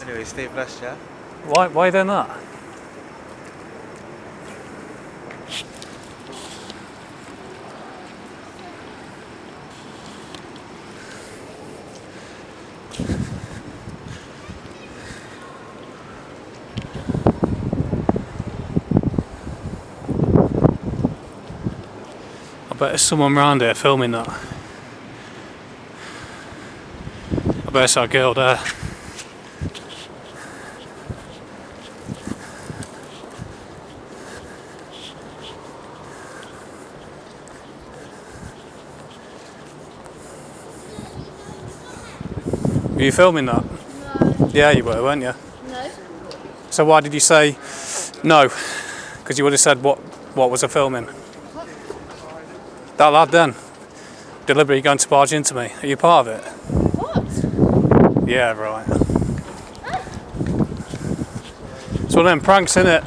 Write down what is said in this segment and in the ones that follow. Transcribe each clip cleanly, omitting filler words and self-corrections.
Anyway, stay blessed, yeah? Why are you doing that? I bet there's someone around here filming that. I bet it's our girl there. Were you filming that? No. Yeah, you were, weren't you? No. So why did you say no? Because you would have said what was I filming? That lad then, deliberately going to barge into me. Are you part of it? What? Yeah, right. It's one of them pranks, innit?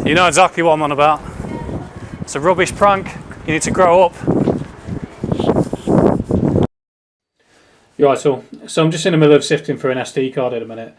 You know exactly what I'm on about. It's a rubbish prank. You need to grow up. Right, so I'm just in the middle of sifting through an SD card at a minute,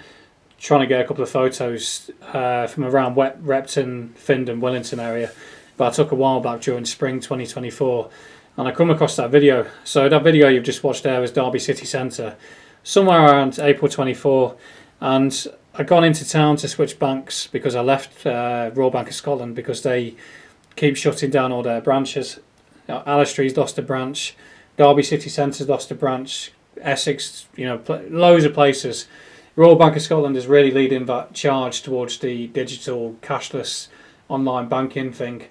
trying to get a couple of photos from around Repton, Findon, Wellington area that I took a while back during spring 2024, and I come across that video. So that video you've just watched there was Derby City Centre, somewhere around April 24, and I'd gone into town to switch banks because I left Royal Bank of Scotland because they keep shutting down all their branches. Alistree's lost a branch, Derby City Centre's lost a branch, Essex, loads of places. Royal Bank of Scotland is really leading that charge towards the digital cashless online banking thing.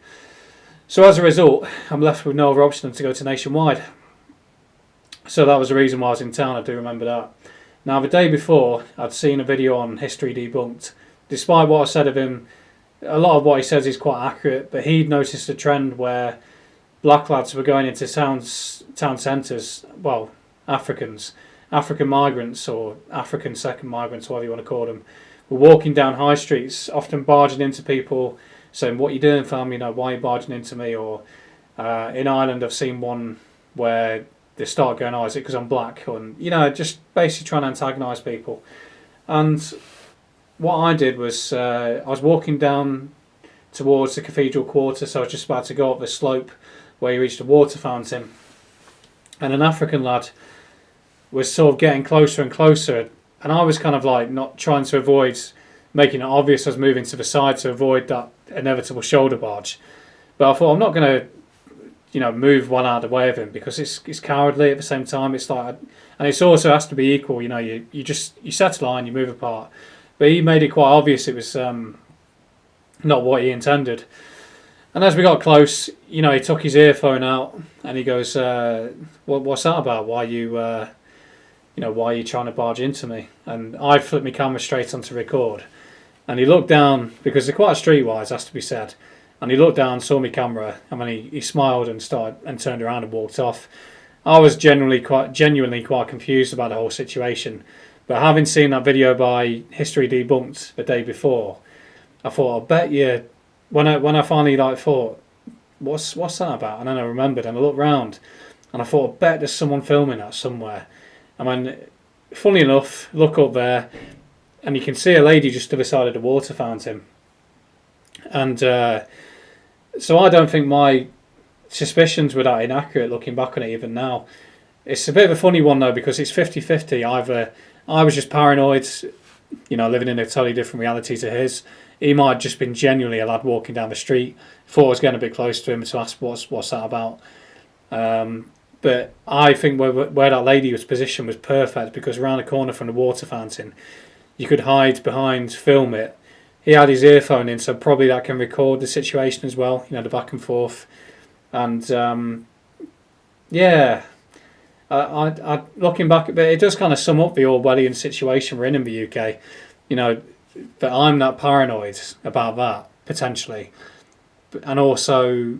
So as a result, I'm left with no other option than to go to Nationwide. So that was the reason why I was in town, I do remember that. Now the day before, I'd seen a video on History Debunked. Despite what I said of him, a lot of what he says is quite accurate, but he'd noticed a trend where black lads were going into town centres, well, African migrants or African second migrants, whatever you want to call them, were walking down high streets, often barging into people, saying, "What you doing, fam? Why are you barging into me?" Or in Ireland, I've seen one where they start going, "Oh, is it because I'm black?" And just basically trying to antagonise people. And what I did was I was walking down towards the Cathedral Quarter, so I was just about to go up the slope where you reached a water fountain, and an African lad was sort of getting closer and closer, and I was kind of like not trying to avoid making it obvious I was moving to the side to avoid that inevitable shoulder barge. But I thought I'm not going to, move one out of the way of him because it's cowardly at the same time. It's like, and it's also has to be equal. You set a line, you move apart. But he made it quite obvious it was not what he intended. And as we got close, he took his earphone out and he goes, "What's that about? Why are you trying to barge into me?" And I flipped my camera straight onto record. And he looked down, because they're quite streetwise, has to be said. And he looked down, saw my camera, and then he smiled and turned around and walked off. I was genuinely quite confused about the whole situation. But having seen that video by History Debunked the day before, I thought, I bet you, when I finally thought, what's that about? And then I remembered and I looked round and I thought, I bet there's someone filming that somewhere. I mean, funny enough, look up there and you can see a lady just to the side of the water fountain. And so I don't think my suspicions were that inaccurate looking back on it even now. It's a bit of a funny one though because it's 50-50. Either I was just paranoid, living in a totally different reality to his. He might have just been genuinely a lad walking down the street, thought I was getting a bit close to him to ask what's that about. But I think where that lady was positioned was perfect because around the corner from the water fountain, you could hide behind, film it. He had his earphone in, so probably that can record the situation as well, the back and forth. And I looking back, but it does kind of sum up the Orwellian situation we're in the UK. That I'm that paranoid about that potentially, and also,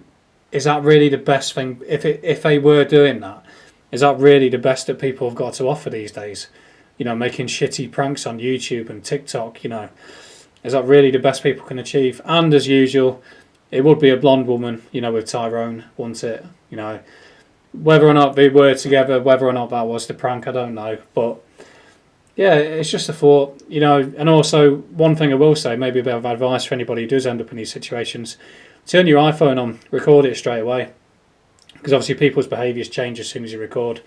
is that really the best thing? If they were doing that, is that really the best that people have got to offer these days? Making shitty pranks on YouTube and TikTok. Is that really the best people can achieve? And as usual, it would be a blonde woman. With Tyrone, wouldn't it? Whether or not they were together, whether or not that was the prank, I don't know. But yeah, it's just a thought, you know. And also, one thing I will say, maybe a bit of advice for anybody who does end up in these situations: turn your iPhone on, record it straight away, because obviously people's behaviours change as soon as you record.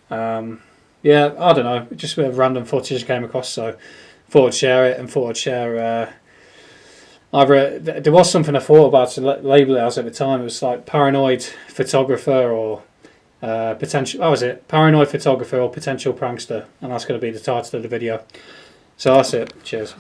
Yeah, I don't know, just a bit of random footage I came across, so thought I'd share it and thought I'd share. Either there was something I thought about to label it as at the time. It was like paranoid photographer or potential. What was it? Paranoid photographer or potential prankster, and that's going to be the title of the video. So that's it. Cheers.